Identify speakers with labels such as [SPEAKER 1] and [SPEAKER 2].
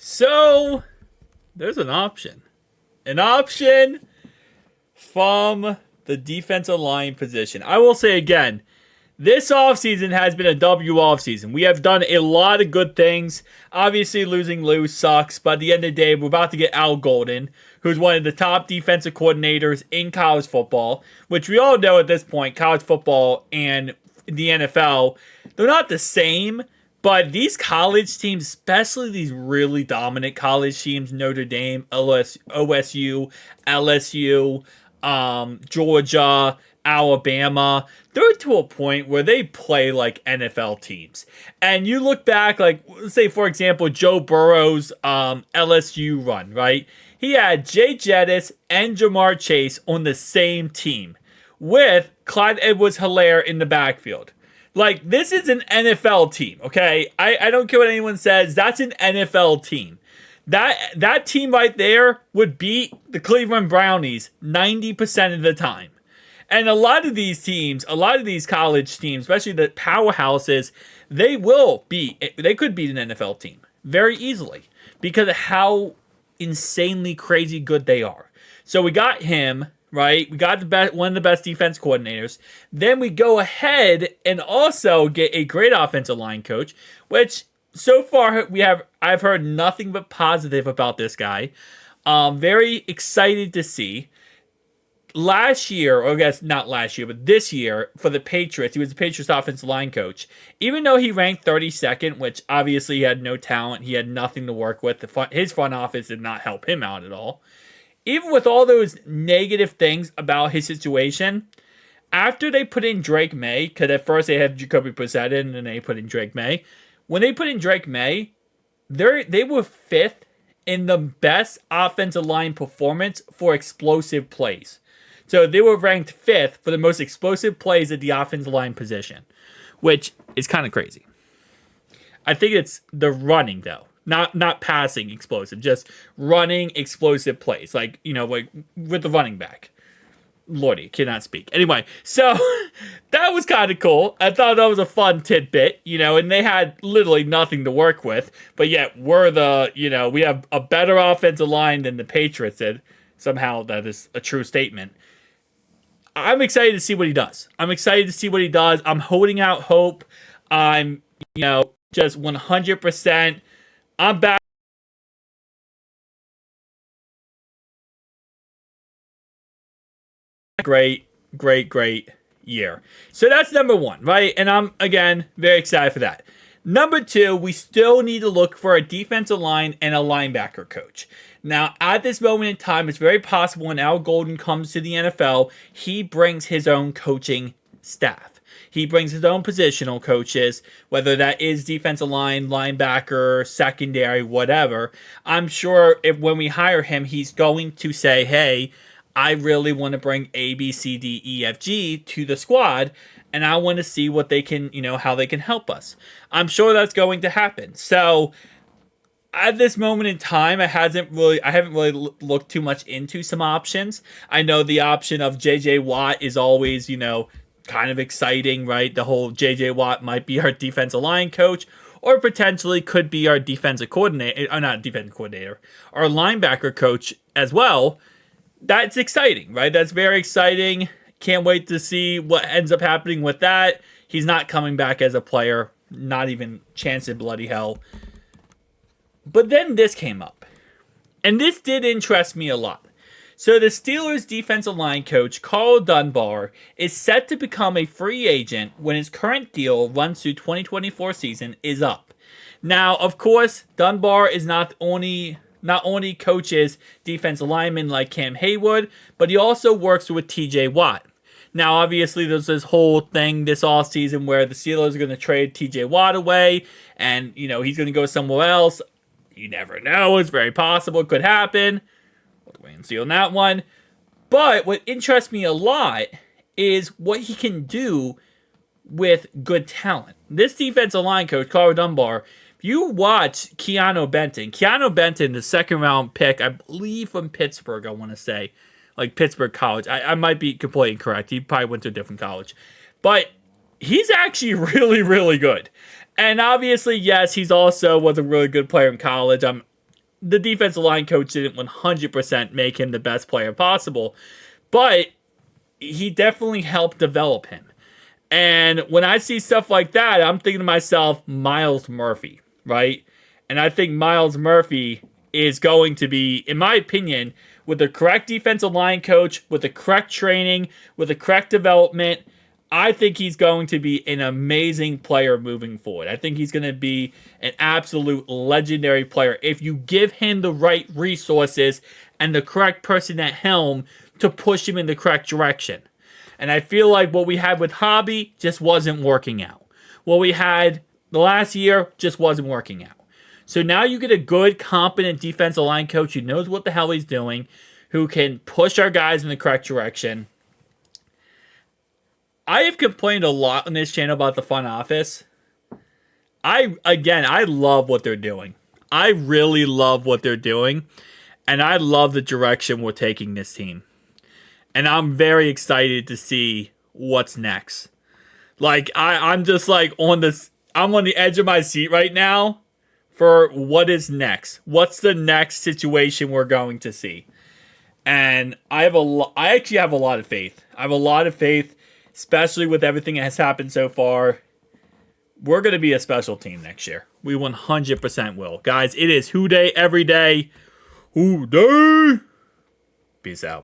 [SPEAKER 1] So there's an option. An option from the defensive line position. I will say again, this offseason has been a W offseason. We have done a lot of good things. Obviously, losing Lou sucks, but at the end of the day, we're about to get Al Golden, who's one of the top defensive coordinators in college football, which we all know at this point, college football and the NFL, they're not the same, but these college teams, especially these really dominant college teams, Notre Dame, OSU, LSU, Georgia, Alabama, they're to a point where they play like NFL teams. And you look back, like, say, for example, Joe Burrow's LSU run, right? He had Jay Jettis and Jamar Chase on the same team with Clyde Edwards-Helaire in the backfield. Like, this is an NFL team, okay? I don't care what anyone says. That's an NFL team. That team right there would beat the Cleveland Brownies 90% of the time. And a lot of these teams, a lot of these college teams, especially the powerhouses, they could beat an NFL team very easily because of how insanely crazy good they are. So we got him, right? We got one of the best defense coordinators. Then we go ahead and also get a great offensive line coach, which so far I've heard nothing but positive about this guy. Very excited to see. Last year, or I guess not last year, but this year for the Patriots, he was the Patriots offensive line coach. Even though he ranked 32nd, which obviously he had no talent, he had nothing to work with. His front office did not help him out at all. Even with all those negative things about his situation, after they put in Drake May, because at first they had Jacoby Brissett in, and then they put in Drake May. When they put in Drake May, they were fifth in the best offensive line performance for explosive plays. So they were ranked fifth for the most explosive plays at the offensive line position, which is kind of crazy. I think it's the running, though. Not passing explosive, just running explosive plays. Like with the running back. Lordy, cannot speak. Anyway, so that was kind of cool. I thought that was a fun tidbit, and they had literally nothing to work with. But yet we have a better offensive line than the Patriots did. Somehow that is a true statement. I'm excited to see what he does. I'm holding out hope. I'm, just 100%. I'm back. Great year. So that's number one, right? And I'm, again, very excited for that. Number two, we still need to look for a defensive line and a linebacker coach. Now, at this moment in time, it's very possible when Al Golden comes to the NFL, he brings his own coaching staff. He brings his own positional coaches, whether that is defensive line, linebacker, secondary, whatever. I'm sure when we hire him, he's going to say, hey, I really want to bring A, B, C, D, E, F, G to the squad, and I want to see what they can, how they can help us. I'm sure that's going to happen. So at this moment in time, I haven't really looked too much into some options. I know the option of J.J. Watt is always, kind of exciting, right? The whole J.J. Watt might be our defensive line coach, or potentially could be our defensive coordinator, or not defensive coordinator, our linebacker coach as well. That's exciting, right? That's very exciting. Can't wait to see what ends up happening with that. He's not coming back as a player. Not even chance in bloody hell. But then this came up. And this did interest me a lot. So the Steelers defensive line coach, Carl Dunbar, is set to become a free agent when his current deal runs through 2024 season is up. Now, of course, Dunbar is not only coaches defensive linemen like Cam Haywood, but he also works with TJ Watt. Now, obviously, there's this whole thing this offseason where the Steelers are going to trade TJ Watt away, and, he's going to go somewhere else. You never know. It's very possible. It could happen. We'll wait and see on that one. But what interests me a lot is what he can do with good talent. This defensive line coach, Carl Dunbar, you watch Keanu Benton, the second round pick, I believe from Pittsburgh, I want to say, like Pittsburgh College. I might be completely incorrect. He probably went to a different college. But he's actually really, really good. And obviously, yes, he's also was a really good player in college. I'm the defensive line coach didn't 100% make him the best player possible, but he definitely helped develop him. And when I see stuff like that, I'm thinking to myself, Myles Murphy, right? And I think Myles Murphy is going to be, in my opinion, with the correct defensive line coach, with the correct training, with the correct development, I think he's going to be an amazing player moving forward. I think he's going to be an absolute legendary player if you give him the right resources and the correct person at helm to push him in the correct direction. And I feel like what we had with Hobby just wasn't working out. What we had the last year just wasn't working out. So now you get a good, competent defensive line coach who knows what the hell he's doing, who can push our guys in the correct direction. I have complained a lot on this channel about the front office. I love what they're doing. I really love what they're doing. And I love the direction we're taking this team. And I'm very excited to see what's next. Like, I'm just like I'm on the edge of my seat right now for what is next. What's the next situation we're going to see? And I actually have a lot of faith. I have a lot of faith, especially with everything that has happened so far. We're going to be a special team next year. We 100% will. Guys, it is Who Day every day. Who Day. Peace out.